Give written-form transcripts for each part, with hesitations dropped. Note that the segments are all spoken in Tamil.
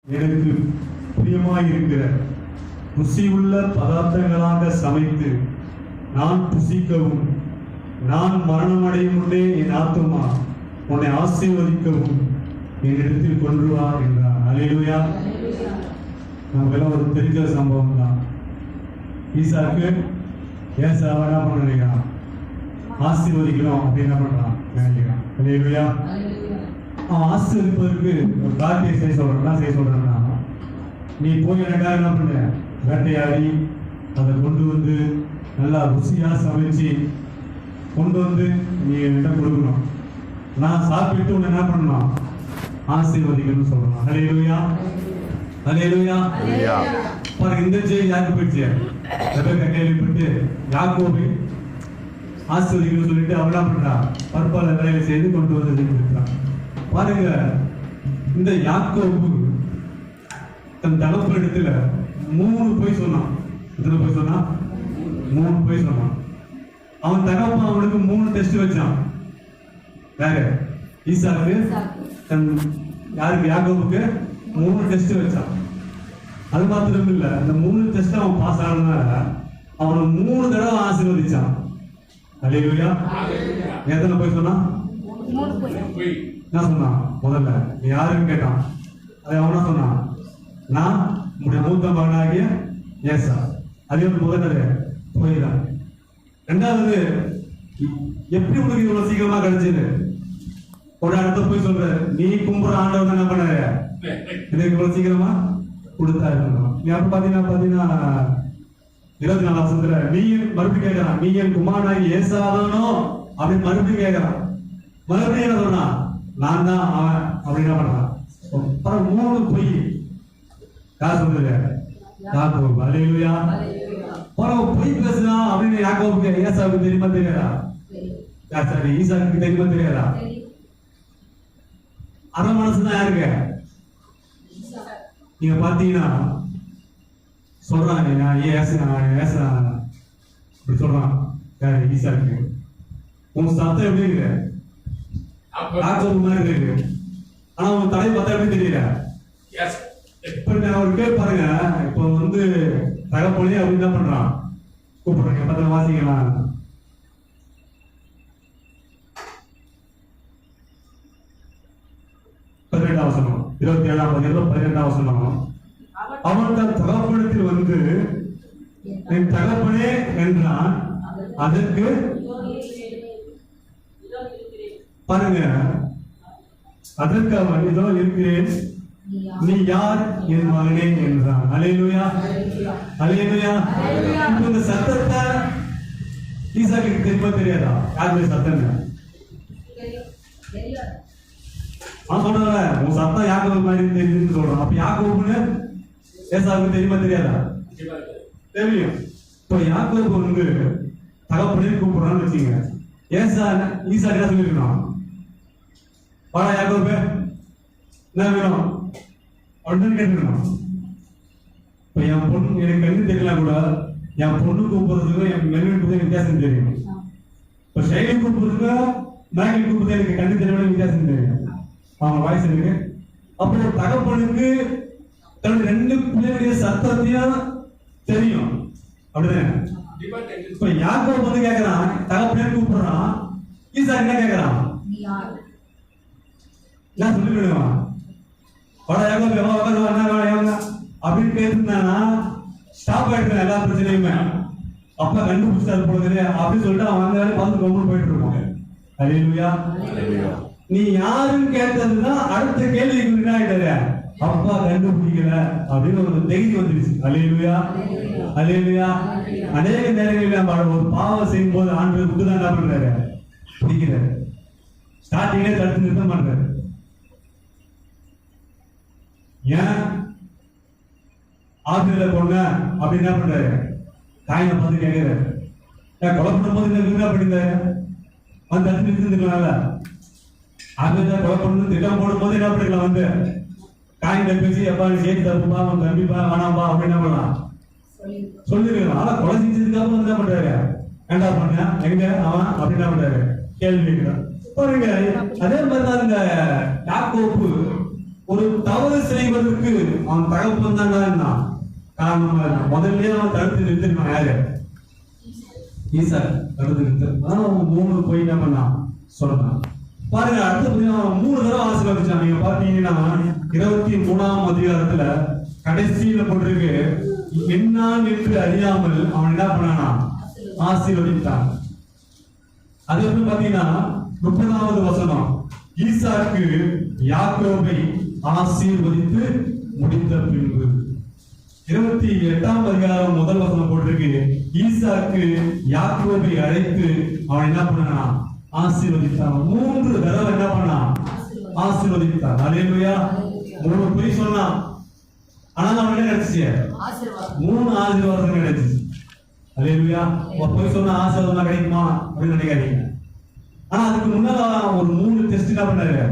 எனக்கு பிரியமாயிருக்கிற ருசியுள்ள பதார்த்தங்களாக சமைத்து நான் புசிக்கவும், நான் மரணமடையும் முன்னே என் ஆத்துமா உன்னை ஆசீர்வதிக்கவும் என்னிடத்தில் கொண்டு வா என்றார். அல்லேலூயா. நமக்கெல்லாம் ஒரு தெரிஞ்ச சம்பவம் தான். ஈசாக்கு ஏசாவை என்ன பண்ண நினைக்கிறான்? ஆசீர்வதிக்கணும் அப்படின்னு என்ன பண்றான் நினைக்கிறான். அல்லேலூயா. அவன் ஆசீர்வதிப்பதற்கு ஒரு காரியத்தை செய்ய சொல்றான்னா, நீ போய் எனக்காக என்ன பண்ண, வேட்டையாடி அதை கொண்டு வந்து நல்லா ருசியா சமைச்சு கொண்டு வந்து நீ என்கிட்ட கொடுக்கணும். நான் சாப்பிட்டு உன்னை என்ன பண்ணணும்? ஆசீர்வதிக்கணும்னு சொல்றான். அல்லேலூயா. அல்லேலூயா. பாருங்க, இந்த செய்தி யாருக்கு போயிடுச்சு? ரெபெக்கா கேள்விப்பட்டு யாக்கோபை ஆசீர்வதிக்கணும்னு சொல்லிட்டு அவள் என்ன பண்றா? பற்பல வேலையை செய்து கொண்டு வந்து செஞ்சுருக்கிறான். பாருங்க, இந்த யாக்கோபு தன் தகப்பன் இடத்துல 3 பொய் சொன்னான். எத்தனை பொய் சொன்னான்? 3 பொய் சொன்னான். அவன் தகப்பன் அவனுக்கு 3 டெஸ்ட் வச்சான். வேற ஈசாக்கு தன் யாருக்கு? யாக்கோபுக்கு 3 டெஸ்ட் வச்சான். அது மாத்திரம் இல்ல, அந்த 3 டெஸ்ட் அவன் பாஸ் ஆனதுனால அவனை 3 தடவை ஆசீர்வதிச்சான். அல்லேலூயா. எத்தனை பொய் சொன்னான்? 3 பொய். என்ன சொன்னான்? முதல்ல நீ யாருன்னு கேட்டான். அது அவனா சொன்னான், நான் உங்களுடைய மூத்த மகனாகிய ஏசா. அதே முதல்ல போயிடான். ரெண்டாவது, எப்படி உனக்கு இவ்வளவு சீக்கிரமா கிடைச்சது? ஒரு அடுத்த போய் சொல்ற, நீ கும்புற ஆண்டவர் என்ன பண்ண எனக்கு இவ்வளவு சீக்கிரமா கொடுத்தாரு. நீ அப்ப பாத்தீங்கன்னா 24 வருஷத்துல நீ மறுபடியும் கேட்கறான், நீ என் குமாரனாகி ஏசாதானோ அப்படின்னு மறுபடியும் கேட்கறான். மறுபடியும் என்ன சொன்னான்? நான் தான் அவன் அப்படின்னு என்ன பண்றான்? அப்புறம் 3 பொய். யார் சொன்னது? யாக்கோபு. அல்லேலூயா. பொய் பேசுனா அப்படின்னு யாக்கோபுக்கு ஏசாவுக்கு தெரியுமா தெரியாதா? சரி, ஈசாக்கு தெரியுமா தெரியாதா? அரை மனசுதான் யாருக்கு? நீங்க பாத்தீங்கன்னா சொல்றாங்க, இப்படி சொல்றான் ஈசாக்கு, உன் சத்தம் எப்படி இருக்கு? யாக்கோபு மாதிரி இருக்கு. ஆனா உன் தலை பார்த்தா எப்படி தெரியல? இப்ப அவர் பேர் பாருங்க, இப்ப வந்து தகப்பனே அப்படின்னு என்ன பண்றான்? கூப்பிடுறாங்க. பத்திர வாசிக்கலாம். வசனம் 27 வசனம். அவன் தன் தகப்பனத்தில் வந்து என் தகப்பனே என்றான். அதற்கு பாருங்க, அதற்கு அவன் இதோ இருக்கிறேன், நீ யார் என் மகனே என்றான். அல்லேலூயா. அல்லேலூயா. இந்த சத்தத்தை ஈசாக்கு தெரியுமா தெரியாதா? யாருடைய சத்தம்? அவன் சொல்றாங்க, உன் சத்தம் யாக்கோபு மாதிரி தெரியுதுன்னு சொல்றான். அப்ப யாக்கோபுன்னு ஏசாவுக்கு தெரியுமா தெரியாதா? தெரியும். இப்ப யாக்கோபு வந்து தகப்பனே கூப்பிடுறான்னு வச்சுங்க. ஈசா என்ன சொல்லிருக்கணும்? வாடா யாக்கோபு, என்ன வேணும் அப்படின்னு கேட்டுக்கணும். இப்ப என் பொண்ணு எனக்கு கண்ணு தெரியல கூட, என் பொண்ணு கூப்பிடுறதுக்கும் என் மெல்லுக்கு வித்தியாசம் தெரியும். இப்ப ஷைலி கூப்பிடுறதுக்கும் மேகில் கூப்பிடுறது எனக்கு கண்ணு தெரியல வித்தியாசம் தெரியும். அவங்க வாய்ஸ் இருக்கு. அப்போ தகப்பனுக்கு தன்னுடைய 2 பிள்ளைகளுடைய சத்தத்தையும் தெரியும். அப்படிதானே? இப்ப யாக்கோபு வந்து கேக்குறான், தகப்பனே கூப்பிடுறான். ஈசா என்ன கேக்குறான்? நான் சொல்லிடுவான், வாடா யாக்கோபு அப்படின்னு கேட்டுருந்தானா ஸ்டாப் ஆயிட்டு எல்லா பிரச்சனையுமே. அப்ப கண்டுபிடிச்சாரு போகுது அப்படின்னு சொல்லிட்டு அவன் வந்து பார்த்து கவனம் போயிட்டு இருப்பாங்க. அல்லேலூயா. நீ யாருன்னு கேட்டதுதான் அடுத்த கேள்விக்கு என்ன ஆயிட்டாரு? அப்பா கண்டுபிடிக்கல அப்படின்னு ஒரு தைரியம் வந்துருச்சு. அல்லேலூயா. அல்லேலூயா. அநேக நேரங்களில் நம்ம ஒரு பாவம் செய்யும் போது ஆண்டு புக்குதான் என்ன பண்றாரு? பிடிக்கிறாரு. ஸ்டார்டிங்ல தடுத்து நிறுத்தம் பண்றாரு. ஏன் ஆத்துல பொண்ண அப்படின்னு என்ன பண்றாரு? காயினை பார்த்து கேட்கிறாரு. கொலை பண்ணும்போது என்ன பண்ணிருந்தாரு? வந்து தடுத்து நிறுத்திருக்கலாம்ல. ஆத்துல கொலை பண்ணு திட்டம் போடும் போது என்ன பண்ணிக்கலாம்? வந்து காயின் பேசி எப்பா நீ சேர்த்து தப்புப்பா, அவன் தம்பிப்பா, வேணாம்பா அப்படின்னு என்ன பண்ணலாம்? சொல்லிருக்கலாம். ஆனா கொலை செஞ்சதுக்கு அப்புறம் என்ன பண்றாரு? ஏண்டா பண்ண எங்க அவன் அப்படின்னு என்ன பண்றாரு? கேள்வி கேட்கிறான். பாருங்க, அதே மாதிரிதான் இந்த யாக்கோபு ஒரு தவறு செய்வதற்கு அவன் தகப்பன் தாங்க காரணமா இருந்தான். முதல்ல அவன் தடுத்து நிறுத்திருக்கான். யாரு? ஈசாக்கு தடுத்து நிறுத்திருக்கான். அவன் 3 போய் என்ன பண்ணான் சொல்றான். பாருங்க, அடுத்து அவன் 3 தடவை ஆசீர்வதிச்சான். நீங்க பாத்தீங்கன்னா 23ஆம் அதிகாரத்துல கடைசியில போட்டிருக்கு, என்னான் என்று அறியாமல் அவன் என்ன பண்ணானா ஆசீர்வதித்தான். அது வந்து பாத்தீங்கன்னா 30வது வசனம், ஈசாக்கு யாக்கோபை ஆசீர்வதித்து முடித்த பின்பு. 28ஆம் அதிகாரம் முதல் வசனம் போட்டிருக்கு, ஈசாக்கு யாக்கோபை அழைத்து அவன் என்ன பண்ணானா ஆசீர்வதித்தான். 3 தடவை என்ன பண்ணான் ஆசீர்வதித்தான். அல்லேலூயா. 3 போய் சொன்னான், ஆனா அவன் என்ன கிடைச்சிச்சு? 3 ஆசீர்வாதம் கிடைச்சிச்சு. அல்லேலூயா. போய் சொன்ன ஆசீர்வாதம் கிடைக்குமா அப்படின்னு நினைக்காதீங்க. ஆனா அதுக்கு முன்னால ஒரு 3 டெஸ்ட் என்ன பண்ணாரு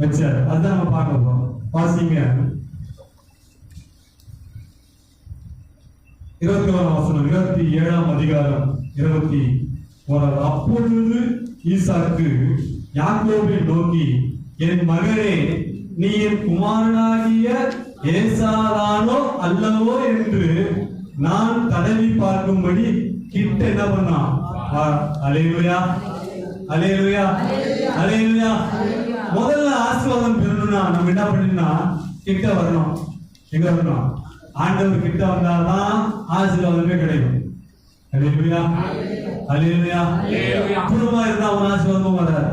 வச்சாரு. அதுதான் நம்ம பார்க்க போறோம். வாசிங்க 21ஆம் வசனம், 27ஆம் அதிகாரம் 21. அப்பொழுது ஈசாக்கு யாக்கோபை நோக்கி, என் மகனே, நீ என் குமாரனாகிய ஏசாதானோ அல்லவோ என்று நான் தடவி பார்க்கும்படி கிட்ட என்ன பண்ணான். அல்லேலூயா, அல்லேலூயா, அல்லேலூயா. முதல்ல ஆசீர்வாதம் பெறணும்னா நம்ம என்ன பண்ணணும்னா கிட்ட வரணும். எங்க வரணும்? ஆண்டவர் கிட்ட வந்தாதான் ஆசீர்வாதமே கிடைக்கும். அல்லேலூயா, அல்லேலூயா. தூரமா இருந்தா அவன் ஆசீர்வாதமும் வராது.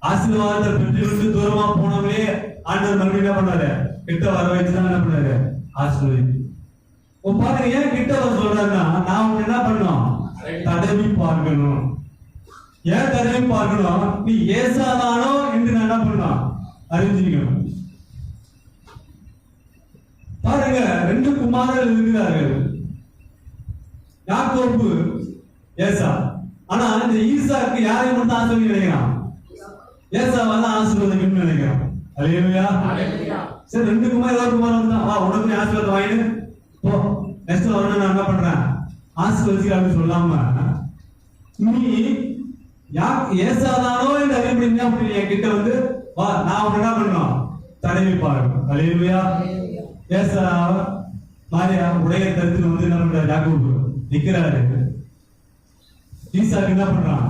ஆசீர்வாதத்தை பெற்றுவிட்டு தூரமா போனவங்களே ஆண்டவர் மறுபடியும் என்ன பண்ணாரு? கிட்ட வர வச்சுதான் என்ன பண்ணாரு? ஆசீர்வதி. பாருங்க, ஏன் கிட்ட வர சொல்றாருன்னா, நான் என்ன பண்ணணும்? தடவி பார்க்கணும். ஏன் தடவி பார்க்கணும்? நீ ஏசாதானோ என்று நான் என்ன பண்ணணும்? அறிஞ்சிக்கணும். பாருங்க, 2 குமாரர்கள் இருக்கிறார்கள், யாக்கோபு, ஏசா. ஆனா இந்த ஈசாக்கு யாரை மட்டும் ஆசீர்வதிக்க நினைக்கிறான்? ஏசாவை தான் ஆசீர்வதிக்கணும்னு நினைக்கிறான். அல்லேலூயா. சரி, 2 குமாரர் வந்தா, வா உனக்கு ஆசீர்வாதம் வாங்கிடு போ, நெக்ஸ்ட் வரணும் நான் என்ன பண்றேன் ஆசீர்வதிக்கிறான்னு சொல்லாம, நீ ஏசாதானோ என்று அறியப்படுங்க அப்படி என் கிட்ட வந்து வா, நான் உன்னை என்ன பண்ணணும்? தடவி பாருங்க. அல்லேலூயா. ஏசா மாரியா உடைய தடுத்து வந்து என்ன பண்றாரு? யாக்கோபு நிக்கிறாரு. ஈசாக்கு என்ன பண்றான்?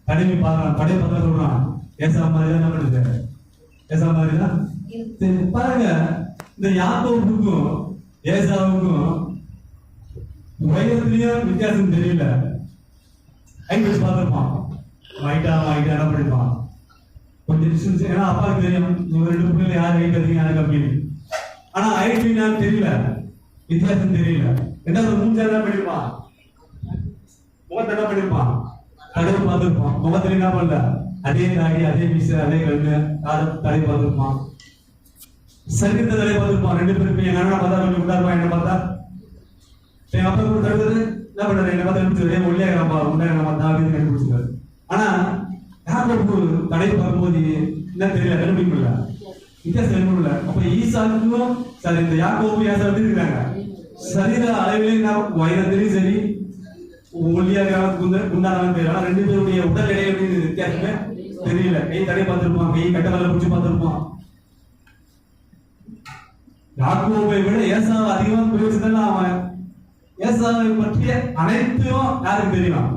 தடவி பாக்குறான். தடவி பார்த்தா சொல்றான், ஏசா மாதிரி என்ன பண்ணுது? ஏசா மாதிரி தான். பாருங்க, இந்த யாக்கோபுக்கும் ஏசாவுக்கும் உயரத்திலையும் வித்தியாசம் தெரியல. ஹைட் வச்சு பார்த்துருப்பான், ஹைட்டா என்ன பண்ணிருப்பான் கொஞ்சம் டிஸ்டன்ஸ். ஏன்னா அப்பாவுக்கு தெரியும் இவங்க 2 பிள்ளைங்க யார் ஹைட் அதிகம் யாரு கம்மி. ஆனா ஹைட் என்னன்னு தெரியல, வித்தியாசம் தெரியல. 2வது மூஞ்சா என்ன பண்ணிருப்பான்? முகத்தை என்ன பண்ணிருப்பான்? தடவை பார்த்துருப்பான். முகத்துல என்ன பண்ணல? அதே தாடி, அதே மீச, அதே கண்ணு, தடவை பார்த்துருப்பான். சரீரத்தை தடவை பார்த்துருப்பான். 2 பேரும் எங்க அண்ணா பார்த்தா கொஞ்சம் உண்டாருப்பான், என்ன பார்த்தா என் அப்பா கூட தடுத்தது என்ன பண்றாரு? என்ன பார்த்தா எடுத்துருவாரு, ஒல்லியாகிறப்பா உண்டா என்ன பார்த்தா அப்படின்னு கண்டுபிடிச்சிருக்காரு. ஆனா யாக்கோபு தடவை பார்க்கும்போது என்ன தெரியல, கண்டுபிடிக்க முடியல, வித்தியாசம் கண்டுபிடிக்க முடியல. அப்ப ஈசாக்குக்கும் சரி, இந்த யாக்கோபு ஏசா எப்படி இருக்காங்க? சரீர அளவிலேயும் உயரத்திலையும் சரி, ஒல்லியாக உண்டானவன் தெரியல. ஆனா 2 பேருடைய உடல் எடை எப்படி வித்தியாசமே தெரியல. கை தடவை பார்த்திருப்பான், கை கட்ட வேலை பிடிச்சி பார்த்திருப்பான். யாக்கோபை விட ஏசாவை அதிகமா பேசுறதுல அவன் ஏசாவை பற்றிய அனைத்தும் யாருக்கு தெரியும்?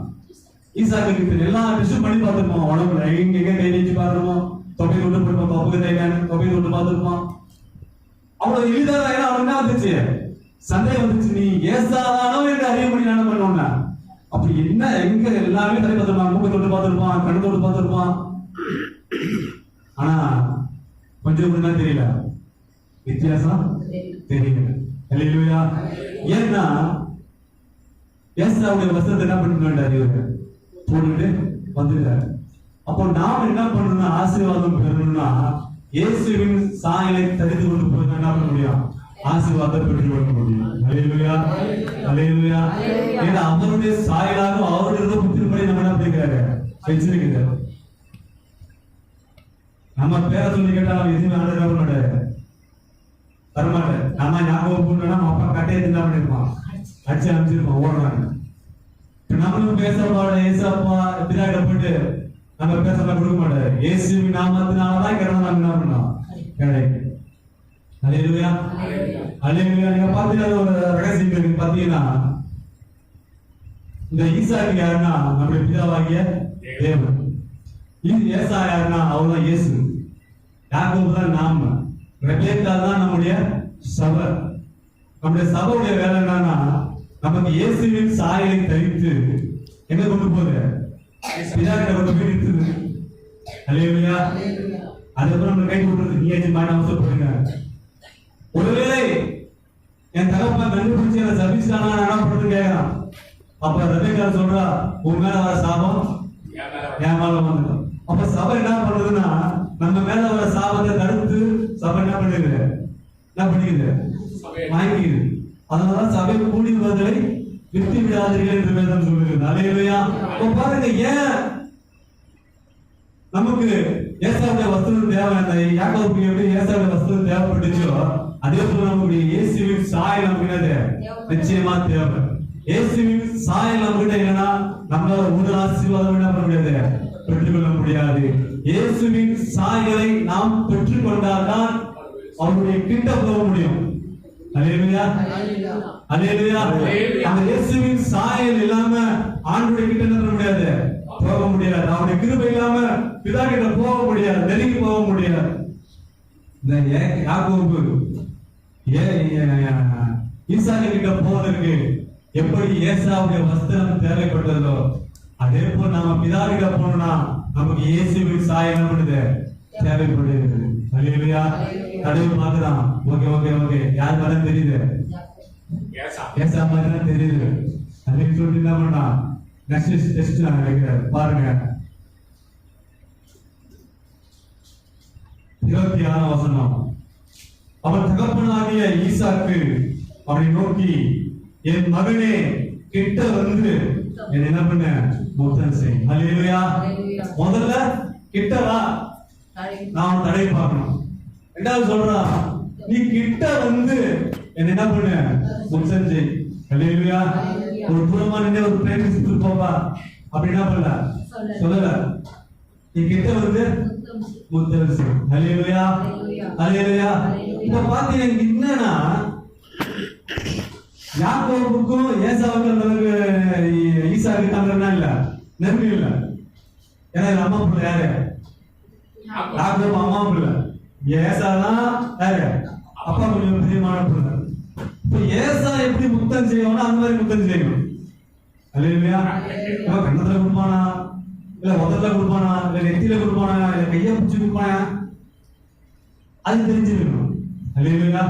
ஈசாக்கு தெரியும். எல்லா டிஷ்ஷும் பண்ணி பார்த்திருப்பான். உடம்புல எங்க கை நீச்சு பார்த்திருப்போம், தொகை விட்டு போயிருப்பான், தொகை தேவையான தொகை விட்டு பார்த்திருப்பான். அவ்வளவு எளிதாக அவனுக்கு என்ன வந்துச்சு? சந்தேகம் வந்துச்சு, நீ ஏசாதானோ என்று அறிய முடியும் என்ன பண்ணுவோம்னா. அப்படி என்ன எங்க எல்லாமே தடவை பார்த்திருப்பான், மூக்கை தொட்டு பார்த்திருப்பான், கண்ணு தொட்டு பார்த்திருப்பான். ஆனா கொஞ்சம் கொஞ்சம் தெரியல, வித்தியாசம் தெரியல. அல்லேலூயா. ஏன்னா ஏசாவுடைய வசனத்தை என்ன பண்ணிட்டு இவரு போட்டுட்டு வந்துட்டாரு. அப்போ நாம என்ன பண்ணணும்னா ஆசீர்வாதம் பெறணும்னா இயேசுவின் சாயலை தரித்து கொண்டு போய் என்ன பண்ண முடியும்? ஆசீர்வாதம் பெற்று கொள்ள முடியும். அல்லேலூயா, அல்லேலூயா. ஏன்னா அவருடைய சாயலாக அவருடைய புத்திரப்படி நம்ம என்ன பண்ணிக்கிறாரு? வச்சிருக்கிறாரு. நம்ம பேரை சொல்லி கேட்டா எதுவுமே ஆண்டவர் மாட்டாரு, தரமாட்டாரு. நம்ம ஞாபகம் பண்ணா நம்ம அப்பா கட்டையை என்ன பண்ணிருப்பான்? அடிச்சு அமைச்சிருப்பான், ஓடுறாங்க. நம்மளும் பேசப்பாட ஏசாப்பா பிதாட்ட போயிட்டு நம்ம பேசலாம் கொடுக்க மாட்டாரு. இயேசுவின் நாமத்தினாலதான் கிரகம் நம்ம என்ன பண்ணோம் கிடைக்கும். அல்லேலூயா அல்லேலூயா. நீங்க பாத்தீங்கன்னா ஒரு ரகசியம் இருக்கு. பாத்தீங்கன்னா இந்த ஈசாக்கு யாருன்னா நம்முடைய பிதாவாகிய தேவன். ஏசா யாருன்னா அவர்தான் இயேசு. யாக்கோபு தான் நாம. ரெபேக்கா தான் நம்முடைய சபை. நம்முடைய சபையுடைய வேலை என்னன்னா நமக்கு இயேசுவின் சாயலை தரித்து எங்க கொண்டு போகுது? பிதாக்கிட்ட கொண்டு போய் நிறுத்துது. அல்லேலூயா. அதுக்கப்புறம் நம்ம கை கொடுக்குறது நீ மாதிரி அவசரப்படுங்க. ஒருவேளை என் தகப்பன் கண்டுபிடிச்சு என்ன சர்வீஸ்க்கான என்ன பண்றது கேட்கறான். அப்ப ரெபேக்கா சொல்றா, உன் மேல வர சாபம் என் மேல வந்துடும். அப்ப சபை என்ன பண்றதுன்னா நம்ம மேல வர சாபத்தை தடுத்து சபை என்ன பண்ணுது? என்ன பண்ணிக்குது? வாங்கிக்குது. அதனால சபை கூடி வருவதை விட்டு விடாதீர்கள் என்று வேதம் சொல்லுகிறது. அல்லேலூயா. அப்ப பாருங்க, ஏன் நமக்கு ஏசாவுடைய வஸ்திரம் தேவை, யாக்கோபுக்கு எப்படி ஏசாவுடைய வஸ்திரம் தேவைப்பட்டுச்சோ அதே போல நமக்கு இயேசுவின் சாயல் நமக்கு என்னது நிச்சயமா தேவை. இயேசுவின் சாயல் நம்மகிட்ட இல்லைன்னா நம்மளால ஒரு ஆசீர்வாதம் என்ன பண்ண முடியாது, பெற்றுக்கொள்ள முடியாது. இயேசுவின் சாயலை நாம் பெற்றுக்கொண்டால்தான் அவருடைய கிட்ட போக முடியும். அல்லேலூயா அல்லேலூயா. அந்த இயேசுவின் சாயல் இல்லாம ஆண்டவருடைய கிட்ட என்ன பண்ண முடியாது, போக முடியாது. அவருடைய கிருபை இல்லாம பிதா கிட்ட போக முடியாது, நெருங்கி போக முடியாது. இந்த யாக்கோபு ஈசாக்கு கிட்ட போவதற்கு எப்படி ஏசாவுடைய வஸ்திரம் தேவைப்பட்டதோ அதே போல நாம பிதா கிட்ட போனோம்னா நமக்கு இயேசுவின் சாயல் என்ன பண்ணுது, தேவைப்படுகிறது. அல்லேலூயா. கடவுள் பார்க்கறான். ஓகே ஓகே ஓகே, யார் மாதிரி தெரியுது? ஏசா மாதிரி தான் தெரியுது. அப்படின்னு சொல்லிட்டு என்ன பண்ணா நெக்ஸ்ட் டெஸ்ட் நான் வைக்கிறேன் பாருங்க. 26 வசனம். அவன் தகப்பனாகிய ஈசாக்கு அவனை நோக்கி, என் மகனே கிட்ட வந்து என்ன பண்ண முத்தம் செய். அல்லேலூயா. முதல்ல கிட்ட வா, நான் தடை பார்க்கணும். ரெண்டாவது சொல்றான், நீ கிட்ட வந்து என்ன பண்ண முத்தம் செய். அல்லேலூயா. ஒரு தூரமா நின்று ஒரு பிரேமி சுத்து போவா அப்படி என்ன பண்ணல சொல்லல, நீ கிட்ட வந்து முத்தம் செய். அல்லேலூயா அல்லேலூயா. இப்ப பாத்தீங்கன்னா என்னன்னா யாக்கோபுக்கும் ஏசாவுக்கும் அந்த ஈசாக்கு தங்கறனா இல்ல, நெருங்கி இல்ல. ஏன்னா அம்மா பிள்ளை யாரு? யாக்கோபு அம்மா பிள்ளை. ஏசாதான் யாரு? அப்பா கொஞ்சம் பிரியமான பிள்ளை. இப்ப ஏசா எப்படி முத்தம் செய்யணும் அந்த மாதிரி முத்தம் செய்யணும். அல்லேலூயா. கண்ணத்துல கொடுப்பானா, இல்ல உதட்டுல கொடுப்பானா, இல்ல நெத்தியில கொடுப்பானா, இல்ல கைய பிடிச்சு கொடுப்பானா, அது தெரிஞ்சிருக்கணும். அல்லேலூயா.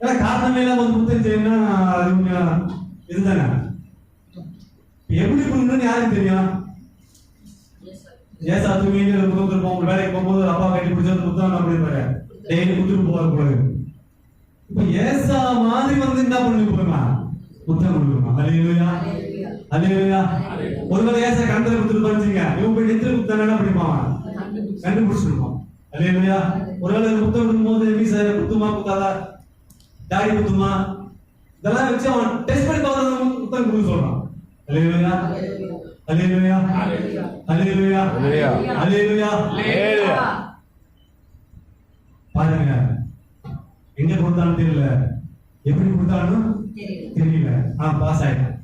ஏன்னா காரணமே இல்லாம ஒரு முத்தம் செய்யணும்னா அது இதுதானே. எப்படி பண்ணணும்னு யாருக்கு தெரியும்? ஏசா தூங்கிட்டு முத்தம் இருப்போம். வேலைக்கு போகும்போது அப்பா கட்டி பிடிச்சது முத்தம் அப்படின்னு டெய்லி முத்துட்டு போவார் போல. இப்ப ஏசா மாதிரி வந்து என்ன பண்ணி போறா, முத்தம் கொடுக்கணும். அல்லேலூயா அல்லேலூயா. ஒருவேளை ஏசா கண்டதை கொடுத்துருப்பாங்க, இவங்க போய் நெத்தில முத்தம் என்ன பண்ணிப்பான், கண்டுபிடிச்சிருப்பான். அல்லேலூயா. ஒருவேளை முத்தம் கொடுக்கும்போது எப்படி சார் குத்துமா குத்தாதா, தாடி குத்துமா, இதெல்லாம் வச்சு அவன் டெஸ்ட் பண்ணி பார்த்து முத்தம் கொடுக்க சொல்றான். அல்லேலூயா அல்லேலூயா அல்லேலூயா அல்லேலூயா அல்லேலூயா. பாருங்க, எங்க கொடுத்தாலும் தெரியல, எப்படி கொடுத்தாலும் தெரியல, ஆனா பாஸ் ஆயிட்டான்.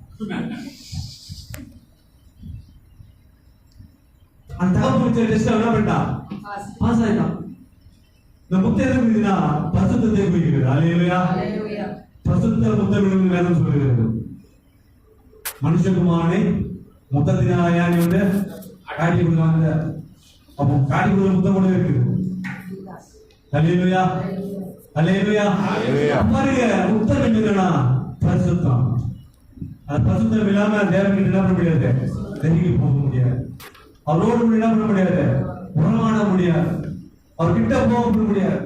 அந்த தகவல் டெஸ்ட் என்ன பண்ணிட்டான், பாஸ் ஆயிட்டான். இந்த முத்தம் எது குறிக்குதுன்னா பரிசுத்தத்தை குறிக்கிறது. அல்லேலூயா. பரிசுத்த முத்தம் வேதம் சொல்லுகிறது. மனுஷகுமாரனை முத்தத்தினால வந்து காட்டி கொடுத்தாங்க. அப்போ காட்டி கொடுத்த முத்தம் கூட இருக்குது. அல்லேலூயா அல்லேலூயா. பாருங்க, முத்தம் என்னன்னா பரிசுத்தம். அது பரிசுத்தம் இல்லாம தேவனுக்கு என்ன பண்ண முடியாது, நெருங்கி போக முடியாது. அவரோடு என்ன பண்ண முடியாது, உறவாட முடியாது, அவர்கிட்ட போக முடியாது.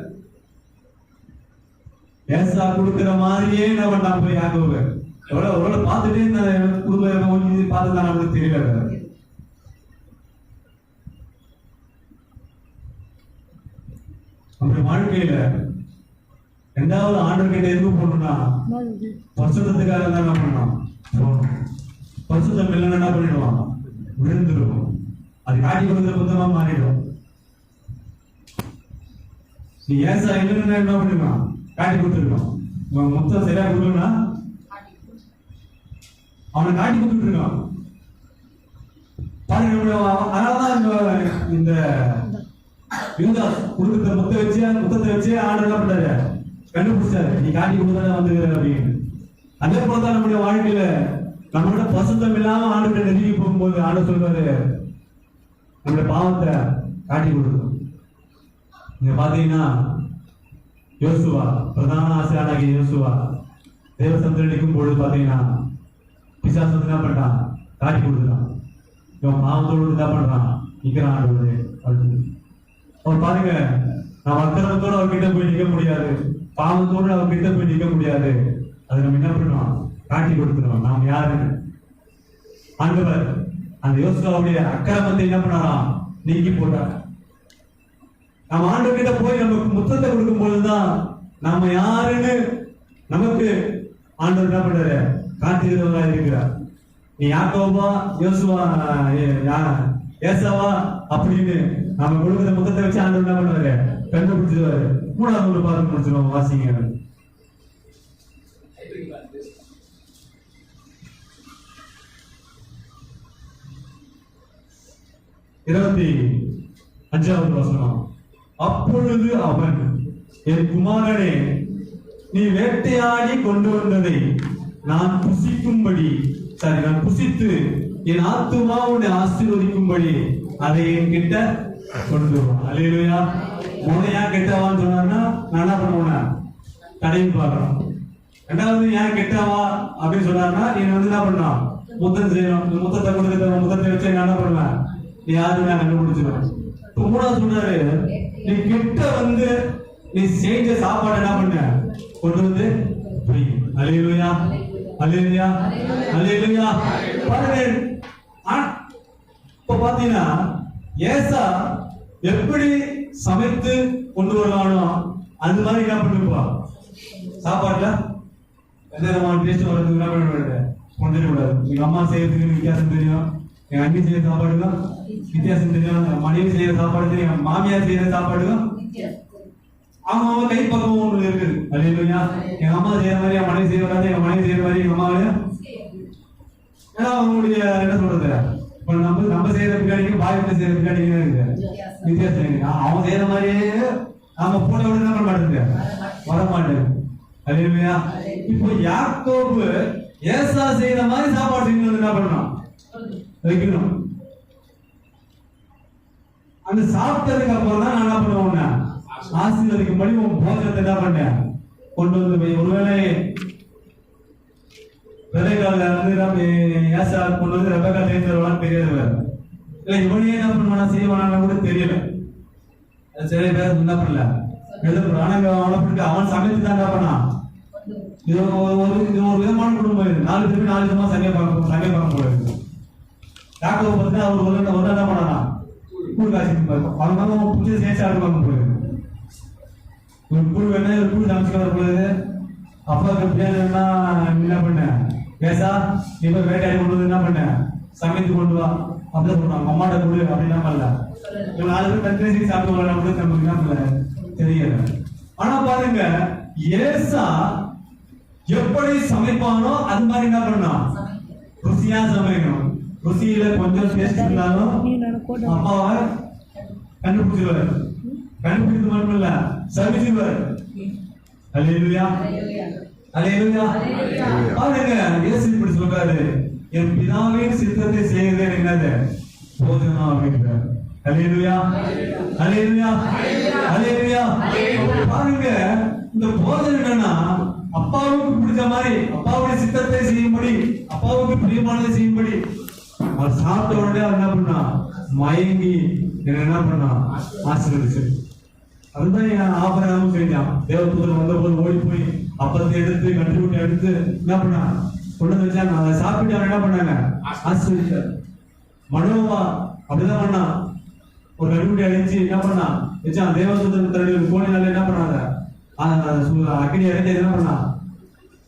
ஏசா கொடுக்கிற மாதிரியே என்ன பண்ணாம போய் யாக்கோபு எவ்வளவு பார்த்துட்டே இந்த குடும்ப பார்த்துதான் நம்மளுக்கு தெரியல. அப்படி வாழ்க்கையில ரெண்டாவது ஆண்டவர்கிட்ட எதுக்கு போகணும்னா பரிசுத்தத்துக்காக தான் என்ன பண்ணணும் போகணும். பரிசுத்தம் இல்லைன்னா என்ன பண்ணிடுவான், விழுந்துருவோம். அது காட்டி கொடுக்குற புத்தகமா மாறிடும். நீ ஏசா இல்லைன்னா என்ன பண்ணிருக்கான்? காட்டி கொடுத்துருக்கான். முத்தம் சரியா கொடுக்கணும்னா அவனை காட்டி கொடுத்துட்டு இருக்கான். அதனாலதான் இந்த யூதாஸ் கொடுக்குற முத்தத்தை வச்சு ஆண்டு என்ன பண்றாரு? கண்டுபிடிச்சாரு, நீ காட்டி கொடுத்தா வந்துக்கிற அப்படின்னு. அதே போலதான் நம்முடைய வாழ்க்கையில நம்மளோட பசுத்தம் இல்லாம ஆண்டுகிட்ட நெருங்கி போகும்போது ஆண்டு சொல்றாரு, நம்முடைய பாவத்தை காட்டி கொடுக்கணும். நீங்க பாத்தீங்கன்னா யோசுவா, பிரதான ஆசிரியராகிய யோசுவா தேவசந்திரன் நிற்கும் பொழுது பாத்தீங்கன்னா பிசாசு என்ன பண்றான்? காட்டி கொடுத்துட்டான். இவன் பாவத்தோடு என்ன பண்றான்? நிக்கிறான் ஆண்டு அப்படின்னு. அவர் பாருங்க, நம்ம அக்கிரமத்தோடு அவர்கிட்ட போய் நிற்க முடியாது, பாவத்தோடு அவர்கிட்ட போய் நிற்க முடியாது. அது நம்ம என்ன பண்ணுவோம்? காட்டி கொடுத்துருவோம் நாம் யாருன்னு. ஆண்டவர் அந்த யோசுவாவுடைய அக்கிரமத்தை என்ன பண்ணாராம்? நீக்கி போட்டார். நம்ம ஆண்டவர்கிட்ட போய் நமக்கு முத்தத்தை கொடுக்கும் பொழுதுதான் நாம யாருன்னு நமக்கு ஆண்டவர் என்ன பண்றாரு? காட்டுகிறவரா இருக்கிறார். நீ யாக்கோபா, யோசுவா, ஏசாவா அப்படின்னு நம்ம கொடுக்கிற முத்தத்தை வச்சு ஆண்டவர் என்ன பண்ணுவாரு? கண்டுபிடிச்சிருவாரு. 3வது பாதம் முடிச்சிருவோம், வாசிங்க. இருபத்தி 5வது வசனம். அப்பொழுது அவன், என் குமாரனே, நீ வேட்டையாடி கொண்டு வந்ததை நான் புசித்து என் ஆத்துமா உன்னை ஆசீர்வதிக்கும்படி அதை என் கிட்ட கொண்டு வா. அல்லேலூயா. முதல்ல ஏன் கெட்டவான்னு சொன்னார்னா நான் என்ன பண்ணுவேன்? தடையும் பார்க்கணும். ரெண்டாவது ஏன் கெட்டவா அப்படின்னு சொன்னார்னா நீ வந்து என்ன பண்ணணும்? முத்தம் செய்யணும். முத்தத்தை கொடுத்த முத்தத்தை வச்சு நான் என்ன பண்ணுவேன்? நீ யாருமே கண்டுபிடிச்சிடும். இப்ப 3வது சொன்னாரு, நீ கிட்ட வந்து நீ செஞ்ச சாப்பாடு என்ன பண்ண? கொண்டு வந்து புரி. அல்லேலூயா, அல்லேலூயா, அல்லேலூயா. பாருங்க, இப்ப பாத்தீங்கன்னா ஏசா எப்படி சமைத்து கொண்டு வருவானோ அந்த மாதிரி என்ன பண்ணுவா? சாப்பாடுல எந்த விதமான டேஸ்ட் வரதுக்கு என்ன பண்ண வேண்டிய கொண்டு கூடாது. எங்க அம்மா செய்யறதுக்கு வித்தியாசம் தெரியும், எங்க அண்ணி செய்யற சாப்பாடுக்கும் வித்தியாசம் தெரியும், மனைவி செய்யற சாப்பாடு தெரியும், மாமியார் செய்யற சாப்பாடுக்கும் அவங்க கை பக்கம் ஒண்ணு இருக்குது. அல்லேலூயா. எங்க அம்மா செய்யற மாதிரி என் மனைவி செய்ய வராது, எங்க மனைவி செய்யற மாதிரி எங்க அம்மாவையும். ஏன்னா அவங்களுடைய என்ன சொல்றது, இப்ப நம்ம செய்யற பிரியாணிக்கும் பாய்க்கு செய்யற பிரியாணிக்கும் இருக்கு வித்தியாசம் இருக்கு. அவங்க செய்யற மாதிரியே நாம போன விட என்ன பண்ண மாட்டேங்க, வர மாட்டேங்க. அல்லேலூயா. இப்போ யாக்கோபு ஏசா செய்யற மாதிரி சாப்பாடு செஞ்சு என்ன பண்ணணும்? வைக்கணும். அந்த சாப்பிட்டதுக்கு அப்புறம் தான் நான் என்ன பண்ணுவேன்? ஆசீர்வதிக்கும்படி உன் போஜனத்தை என்ன பண்ணேன்? கொண்டு வந்து போய். ஒருவேளை விதைகால வந்து ஏசா கொண்டு வந்து ரெபெக்கா செய்யறவான்னு தெரியாது. இல்ல இவனையே என்ன பண்ணுவானா செய்வானா கூட தெரியல. சில பேர் என்ன பண்ணல எழுதுறான். ஆனா அவன் சமைத்து தான் என்ன பண்ணான்? இது ஒரு விதமான குடும்பம். இது 4 பேருக்கு 4 விதமா சமைய பார்க்க போயிருக்கு. டாக்டர் பார்த்து அவர் ஒரு என்ன பண்ணானா? கூழ் காய்ச்சி அவங்க புதிய சேர்த்து பார்க்க போயிருக்கு. ஒரு கூழ் வேணா ஒரு கூழ் சமைச்சு வர போகுது. அப்பாவுக்கு பிரியாணின்னா என்ன பண்ண? பேசா இப்ப வேட்டையாடி கொண்டு வந்து என்ன பண்ண? சமைத்து கொண்டு வா அப்படிதான் சொல்றாங்க. அம்மாட்ட கொடு அப்படின்னா பண்ணல. இவங்க 4 பேர் தனித்தனி சாப்பிட்டு வரலாம் கூட நமக்கு என்ன பண்ணல தெரியல. ஆனா பாருங்க, ஏசா எப்படி சமைப்பானோ அது மாதிரி என்ன பண்ணா? ருசியா சமைக்கணும். ருசியில கொஞ்சம் டேஸ்ட் இருந்தாலும் அப்பாவை கண்டுபிடிச்சிருவாரு. கண்டுபிடித்து மட்டும் இல்ல, சமைச்சிருவாரு. அல்லேலூயா, அல்லேலூயா. பாருங்க, இயேசு இப்படி சொல்றாரு, என் பிதாவின் சித்தத்தை செய்யறது என்னது? போஜனம் அப்படின்றார். அல்லேலூயா, அல்லேலூயா, அல்லேலூயா. பாருங்க, இந்த போஜனம் என்னன்னா அப்பாவுக்கு பிடிச்ச மாதிரி அப்பாவுடைய சித்தத்தை செய்யும்படி, அப்பாவுக்கு பிரியமானதை செய்யும்படி. அவர் சாப்பிட்ட உடனே என்ன பண்ணா? மயங்கி என்ன பண்ணா? ஆசீர்வதிச்சு. அதுதான் என் ஆபரணமும் செஞ்சான். தேவதூதன் வந்த போது ஓடி போய் அப்பத்தை எடுத்து கண்டுபிடி எடுத்து என்ன பண்ணா? கொண்டு வந்து வச்சாங்க. அதை சாப்பிட்டு அவன் என்ன பண்ணாங்க? ஆசீர்வதிச்சார். மனோவா அப்படிதான் பண்ணா. ஒரு கண்டுபிடி அடிச்சு என்ன பண்ணா? வச்சான். தேவதூதன் தன்னுடைய கோணினால என்ன பண்ணாங்க? அக்னி இறங்கி என்ன பண்ணா?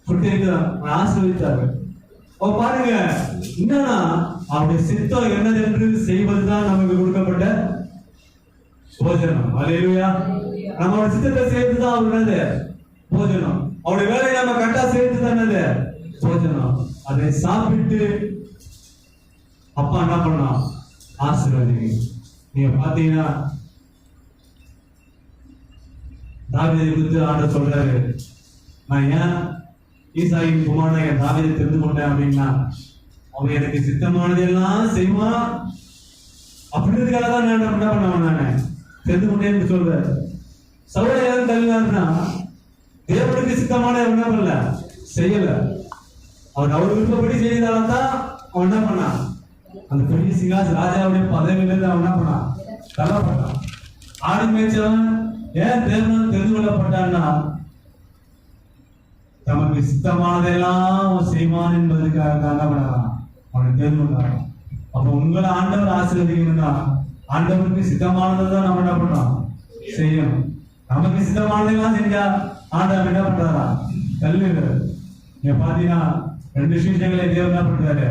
சுட்டி இருக்கிறான். ஆசீர்வதித்தாரு. பாருங்க, என்னன்னா அவருடைய சித்தம் என்னதென்று செய்வதுதான் நமக்கு கொடுக்கப்பட்ட போஜனம். அல்லேலூயா. நம்மளோட சித்தத்தை செய்வதுதான் அவர் என்னது போஜனம். அவருடைய வேலையை நம்ம கரெக்டா செய்வதுதான் என்னது போஜனம். அதை சாப்பிட்டு அப்பா என்ன பண்ணா ஆசீர்வதிங்க. நீங்க பாத்தீங்கன்னா தாவீதை குறித்து ஆண்டவர் சொல்றாரு, நான் ஏன் ஈசாயின் குமாரனை என் தாவீதை தெரிந்து கொண்டேன் அப்படின்னா, அவன் எனக்கு சித்தமானதெல்லாம் செய்வான் அப்படின்றதுக்காக தான் நான் என்ன பண்ணவன் நானே தெரிந்து கொண்டேன்னு சொல்றாரு. சவுலை ஏன் தள்ளினார்னா, தேவனுக்கு சித்தமான என்ன பண்ணல செய்யல. அவர் விருப்பப்படி செய்ததால்தான் அவன் என்ன பண்ணான், அந்த பெரிய சிங்காச ராஜாவுடைய பதவியிலிருந்து அவன் என்ன பண்ணான் தள்ளப்பட்டான். ஆடி மேய்ச்சவன் ஏன் தேவன் தெரிந்து கொள்ளப்பட்டான்னா, தமக்கு சித்தமானதெல்லாம் அவன் செய்வான் என்பதற்காக அவனை தெரிந்து கொண்டான். அப்ப உங்களை ஆண்டவர் ஆசீர்வதிக்கணும்னா, ஆண்டவருக்கு சித்தமானதான் நம்ம என்ன பண்றோம் செய்யணும். நமக்கு சித்தமானதெல்லாம் செஞ்சா ஆண்டவர் என்ன பண்றாரா தள்ளுகிறார். நீங்க பாத்தீங்கன்னா 2 விஷயங்களை தேவன் என்ன பண்றாரு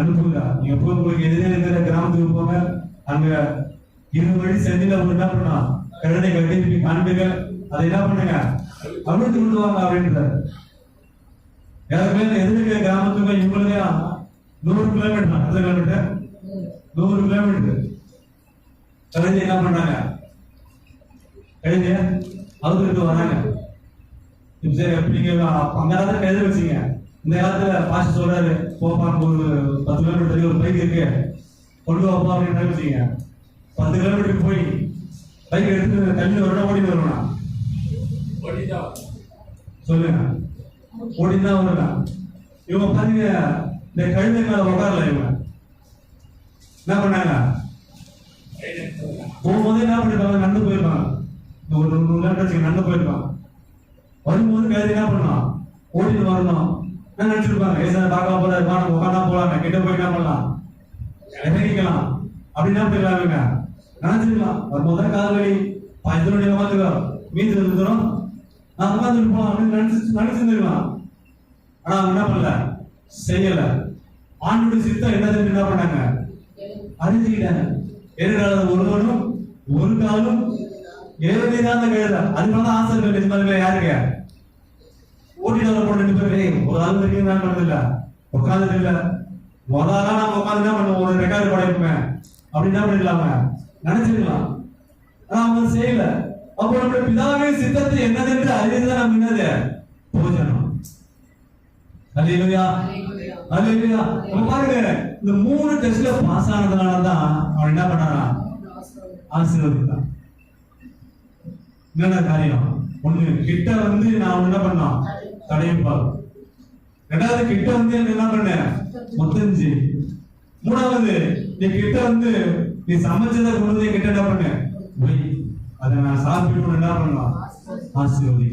அனுப்புங்க. நீங்க போய் உங்களுக்கு எதிரே இருக்கிற கிராமத்துக்கு போங்க, அங்க 2 வழி செந்தில என்ன பண்ணா கழுதை கட்டி காண்பீங்க, அதை என்ன பண்ணுங்க அவிழ்த்து கொண்டு வாங்க அப்படின்றாரு. யாருமே எதிர்க்க கிராமத்துக்கு இவங்களுக்கே 100 கிலோமீட்டர், 100 கிலோமீட்டர் கழுதை என்ன பண்ணாங்க, கழுதைய அவுத்துக்கிட்டு வராங்க. நீங்க அங்கதான் கழுதை வச்சீங்க. இந்த காலத்துல பாஸ்டர் சொல்றாரு, போப்பான் ஒரு 10 கிலோமீட்டர் ஒரு பைக் இருக்கு கொண்டு வாப்பா அப்படின்னு வச்சீங்க. 10 கிலோமீட்டருக்கு போய் பைக் எடுத்து தண்ணி வரணும் ஓடி வரணும் சொல்லுங்க, ஓடிதான் வரணும். இவங்க பாருங்க, இந்த கழுதை மேல உட்காரல. இவங்க என்ன பண்ணாங்க, போகும்போது என்ன பண்ணிருப்பாங்க, நடந்து போயிருப்பாங்க. ஒரு 100 கிலோமீட்டர் நடந்து போயிருப்பாங்க. வரும்போது கழுதை என்ன பண்ணலாம் ஓடிட்டு வரணும் நினைச்சிருப்பாங்க. ஏசா பார்க்க போறாரு, உட்காந்தா போலாங்க, கிட்ட போய் என்ன பண்ணலாம் இறங்கிக்கலாம் அப்படின்னா போயிடலாங்க நினைச்சிருக்கலாம். வரும்போது கால் வலி 5 மணி உட்காந்துக்கலாம், மீது இருக்கிறோம் நான் உட்காந்துருப்போம் அப்படின்னு நினைச்சிருந்துருக்கலாம். ஆனா அவங்க என்ன பண்ணல செய்யல. ஆண்டோட சித்தம் என்னதுன்னு என்ன பண்ணாங்க அறிஞ்சுக்கிட்டாங்க. ஏற்காலம் ஒருவனும் ஒரு காலும் ஏறதான் கழுத. அதுக்குள்ளதான் ஆசிரியர்கள் நிஜமாக யாருங்க ஓட்டிட்டு வர 2 பேர் ஒரு ஆள் வரைக்கும் தான் பண்ணதில்ல, உட்காந்துட்டு இல்ல. முதல்ல நம்ம உட்காந்து என்ன பண்ணுவோம், ஒரு ரெக்கார்டு படைப்போமே அப்படி என்ன பண்ணிடலாம நினைச்சிருக்கலாம். ஆனா அவங்க செய்யல. அப்போ நம்முடைய பிதாவே சித்தத்தை என்னதென்று அறிந்துதான் நம்ம என்னது போஜனம். அல்லேலூயா, அல்லேலூயா. நம்ம பாருங்க, இந்த 3 டெஸ்ட்ல பாஸ் ஆனதுனாலதான் அவன் என்ன பண்ணானா ஆசீர்வதித்தான். என்னென்ன காரியம், ஒண்ணு கிட்ட வந்து நான் என்ன பண்ணோம் தடையப்பால், 2வது கிட்ட வந்து என்ன பண்ண முத்தஞ்சு, 3வது நீ கிட்ட வந்து நீ சமைச்சதை கொண்டு வந்து கிட்ட என்ன பண்ண போய் அதை நான் சாப்பிட்டு என்ன பண்ணலாம் ஆசீர்வதி.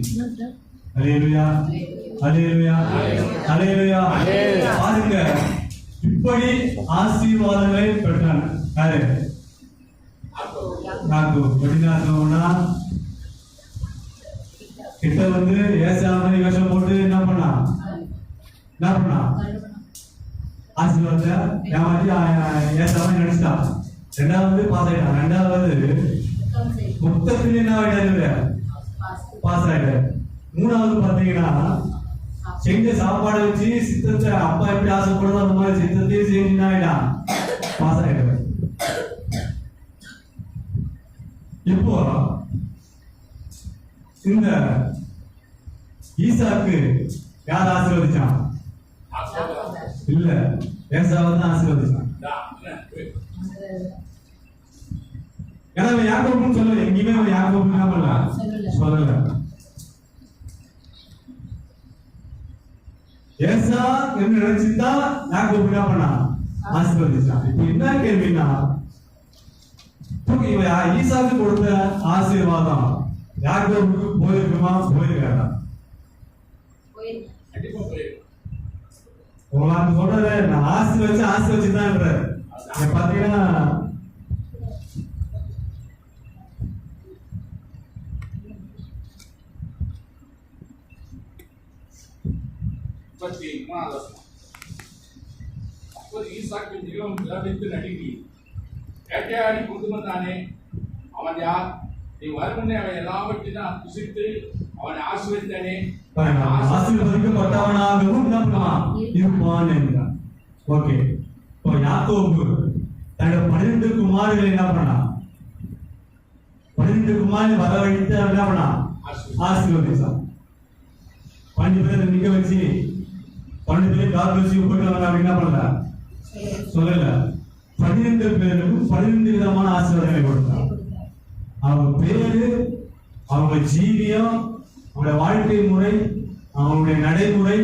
அல்லேலூயா, அல்லேலூயா, அல்லேலூயா. பாருங்க, இப்படி ஆசீர்வாதங்களை பெற்றாங்க. யாரு நாக்கு எப்படின்னா கிட்ட வந்து ஏசாமி வேஷம் போட்டு என்ன பண்ணா ஆசீர்வாதத்தை ஏமாற்றி ஏசாமி நடிச்சிட்டான். 2வது பாஸ் ஆயிட்டான். 2வது புத்தகத்துல என்ன ஆயிட்டாரு பாஸ் ஆயிட்டாரு. 3வது பாத்தீங்கன்னா செஞ்ச சாப்பாடை வச்சு சித்தத்தை அப்பா எப்படி ஆசைப்படுறதோ அந்த மாதிரி சித்தத்தையும் செஞ்சு என்ன ஆயிட்டான் பாஸ் ஆயிட்டாரு. இப்போ இந்த ஈசாக்கு யார் ஆசீர்வதிச்சான்? இல்ல, ஏசாவை தான் ஆசீர்வதிச்சான். ஏன்னா யாக்கோபுன்னு சொல்லல, எங்கேயுமே அவன் யாக்கோபுன்னு சொல்லல. ஏசா என்று நினைச்சுதான் யாக்கோபு என்ன பண்ணா ஆசீர்வதிச்சான். இப்ப என்ன கேள்வினா, ஈசாக்கு கொடுத்த ஆசீர்வாதம் யாக்கோபுக்கு போயிருக்குமா போயிருக்காதா? உங்களுக்கு சொல்றது நான் ஆசை வச்சுதான் பாத்தீங்கன்னா அப்போது ஈசாக்கு மிகவும் விலபித்து நடுங்கி, வேட்டையாடி கொண்டு வந்தானே அவன் யார்? நீ வருமுன்னே அவன் எல்லாவற்றையும் நான் புசித்து அவனை ஆசீர்வதித்தானே. ஆசீர்வதிக்கப்பட்டவனாகவும் என்ன பண்ணுவான்? இருப்பான் என்றான். ஓகே, இப்போ யாக்கோபு தன்னோட 12 குமாரர்கள் என்ன பண்ணான்? 12 குமாரர்கள் வரவழைத்து என்ன பண்ணான்? ஆசீர்வதிச்சான். 12 பேரை நிக்க வச்சு 12 பேரை கால் வச்சு போயிட்டு வர என்ன பண்ணல சொல்லல. 12 பேருக்கும் 12 விதமான ஆசீர்வாதங்களை கொடுத்தான். அவங்க பேரு, அவங்க ஜீவியம், அவங்களுடைய வாழ்க்கை முறை, அவங்களுடைய நடைமுறை,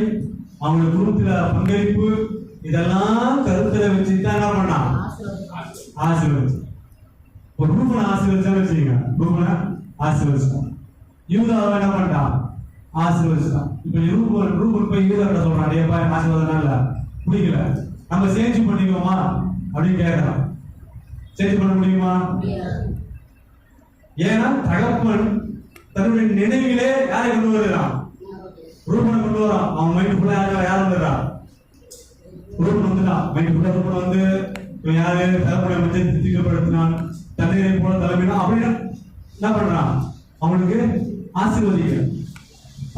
அவங்களுடைய குடும்பத்துல பங்களிப்பு, இதெல்லாம் கருத்துல வச்சுதான் என்ன பண்ணான்? ஆசீர்வதிச்சு. ஒரு ரூபனை ஆசீர்வதிச்சான்னு வச்சுக்கீங்க, ரூபனை ஆசீர்வதிச்சான். யூதாவை என்ன பண்ணிட்டான்? ஆசீர்வதிச்சான். இப்ப ரூபன் போய் யூதா கிட்ட சொல்றான், டேப்பா ஆசீர்வாதம் இல்ல பிடிக்கல, நம்ம சேஞ்ச் பண்ணிக்குவோமா அப்படின்னு கேட்கறான். சேஞ்ச் பண்ண முடியுமா? ஏன்னா தகப்பன் தன்னுடைய நினைவிலே யாரை கொண்டு வருகிறான்? ரூபனை கொண்டு வரான். அவன் மைண்ட் ஃபுல்லா யார் வந்துடுறான்? ரூபன் வந்துட்டான். மைண்ட் ஃபுல்லா ரூபன் வந்து யாரு தகப்பனை வந்து திட்டப்படுத்தினான், தன்னை போல தலைமைனா அப்படின்னு என்ன பண்றான்? அவனுக்கு ஆசீர்வதிக்க.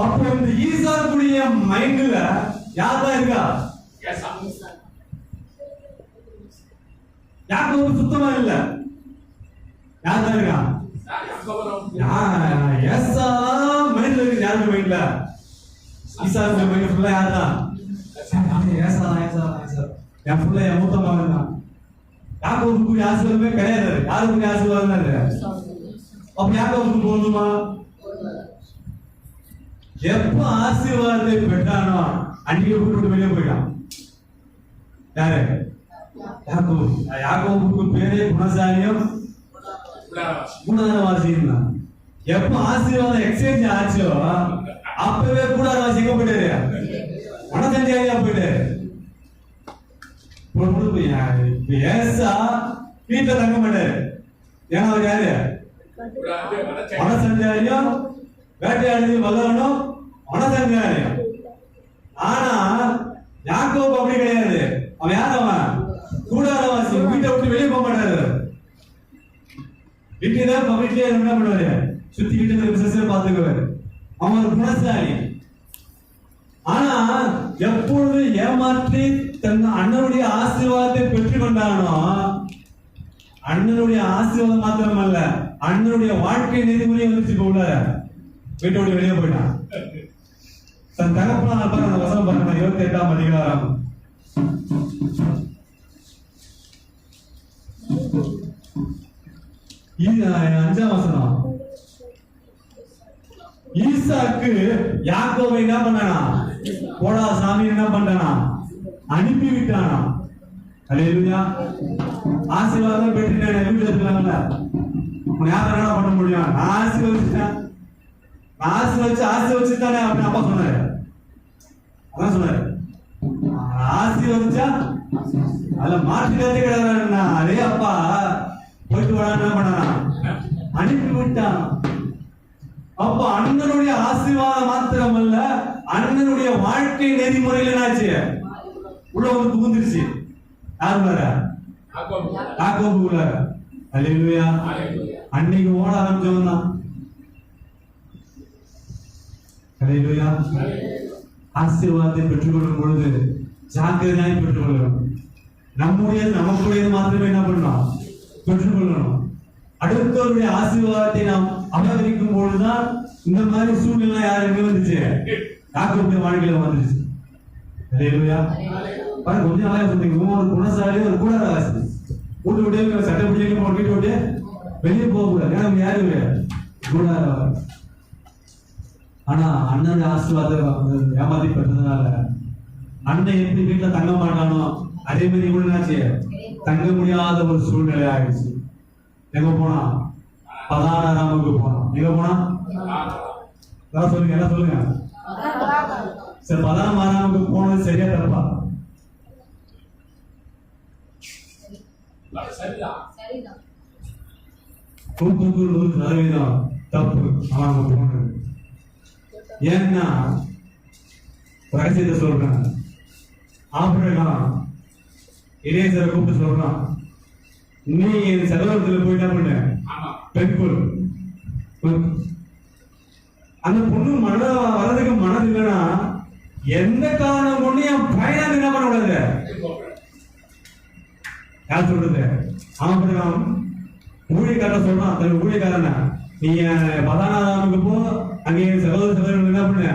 அப்போ இந்த ஈசாக்குடைய மைண்ட்ல யார் தான் இருக்கா? யாக்கோபு சுத்தமா இல்ல. யார் தான் இருக்கா? ஏசா மைண்ட்ல இருக்கு. யாருக்கு மைண்ட்ல? ஈசாக்கு மைண்ட் ஃபுல்லா யார் தான்? ஏசா என் ஃபுல்லா என் மூத்த மகன் தான். யாக்கோபுக்கு ஆசீர்வாதமே கிடையாது. யாருக்கு ஆசீர்வாதம் தான் இல்ல. அப்ப யாக்கோபுக்கு போகணுமா? எப்ப ஆசீர்வாதத்தை பெற்றானோ அன்னைக்கு விட்டு வெளியே போயிட்டான். யாரு? யாக்கோபு. யாக்கோபுக்கு பேரே குணசாலியம், கூடாரவாசியம் தான். எப்ப ஆசீர்வாதம் எக்ஸ்சேஞ்ச் ஆச்சோ அப்பவே கூடாரவாசி எங்க போயிட்டாரு? மனசஞ்சாரியா போயிட்டாரு. ஏசா வீட்டுல தங்க மாட்டாரு. ஏன்னா அவர் யாரு? மனசஞ்சாரியம், வேட்டையாடி வல்லவனும் மனசஞ்சாரியம். ஆனா யாக்கோபு அப்படி கிடையாது. அவன் யார்? அவன் கூடாரவாசி. வீட்டை விட்டு வெளியே போக மாட்டாரு. வீட்டுதான் வீட்டிலே என்ன பண்ணுவாரு? சுத்திக்கிட்டு பிசினஸ் பாத்துக்குவாரு. அவன் ஒரு குணசாலி. ஆனா எப்பொழுது ஏமாற்றி தன் அண்ணனுடைய ஆசீர்வாதத்தை பெற்றுக் கொண்டானோ, அண்ணனுடைய ஆசீர்வாதம் மாத்திரமல்ல, அண்ணனுடைய வாழ்க்கை நெறிமுறையை வந்துச்சு. போல வீட்டோட வெளியே போயிட்டான். தன் தகப்பனார் பாருங்க, அந்த வசனம் பாருங்க, 28ஆம் அதிகாரம் 5ஆம் வசனம். ஈசாக்கு யாக்கோபை என்ன பண்ணானா? போடா சாமி என்ன பண்றானா? அனுப்பி விட்டானா? அல்லேலூயா. ஆசீர்வாதம் பெற்றுட்டானே. வீட்டுல இருக்காங்கல்ல, உன்னை யாரும் என்ன பண்ண முடியும்? நான் ஆசீர்வதிச்சேன், நான் ஆசீர்வதிச்சுட்டானே அப்படின்னு அப்பா சொன்னாரு. அதான் சொன்னாரு, ஆசீர்வதிச்சா அதுல மாற்றினதே கிடையாது. அதே அப்பா போயிட்டு வர என்ன பண்ணானா? அனுப்பி விட்டான். அப்ப அண்ணனுடைய ஆசீர்வாதம் மாத்திரமல்ல, அண்ணனுடைய வாழ்க்கை நெறிமுறையில் என்னாச்சு? உள்ள வந்து புகுந்துருச்சு. யார் வர? யாக்கோபு உள்ள. அல்லேலூயா. அன்னைக்கு ஓட ஆரம்பிச்சவன் தான். அல்லேலூயா. ஆசீர்வாதத்தை பெற்றுக்கொள்ளும் பொழுது ஜாக்கிரதையாய் பெற்றுக்கொள்ளணும். நமக்குடையது மாத்திரமே என்ன பண்ணணும்? பெற்றுக்கொள்ளணும். அடுத்தவருடைய ஆசீர்வாதத்தை நாம் அபகரிக்கும் பொழுதுதான் இந்த மாதிரி சூழ்நிலை யாருக்கு வந்துச்சு? யாக்கோபுடைய வாழ்க்கையில வந்துருச்சு. அல்லேலூயா. பாருங்க, கொஞ்சம் நாளா சொன்னீங்க, ஒரு குணசாலி, ஒரு கூடாரவாசி. வீட்டு விட்டு சட்டப்படி வீட்டு விட்டு வெளியே போக கூடாது. ஏன்னா யாரு? கூடாரவாசி. ஆனா அண்ணனுடைய ஆசீர்வாதம் ஏமாத்தி பெற்றதுனால அண்ணன் எப்படி வீட்டுல தங்க மாட்டானோ அதே மாதிரி இவனாச்சு தங்க முடியாத ஒரு சூழ்நிலை ஆயிடுச்சு. எங்க போனா? பதானாராமுக்கு போனா. எங்க போனா? சொல்லுங்க, என்ன சொல்லுங்க. சரி, பதானாராமுக்கு போனது சரியா தப்பா? நூற்றுக்கு 100% தப்பு. அவங்க போனது ஏன்னா ரகசியத்தை சொல்றேன். ஆபிரகாம் எலியேசரை கூப்பிட்டு சொல்றான், நீ என் சகோதரத்துல போய் என்ன பண்ண, ஆமா பெண் கொள். அந்த பொண்ணு வர்றதுக்கு மனது இல்லைன்னா எந்த காரணம் கொண்டு என் பையனை என்ன பண்ண கூடாது. யார் சொல்றது? அவன் ஊழியக்காரன் சொல்றான், தன் ஊழியக்காரன, நீ பதானாமுக்கு போ, அங்கே சகோதர சகோதரர்கள் என்ன பண்ண,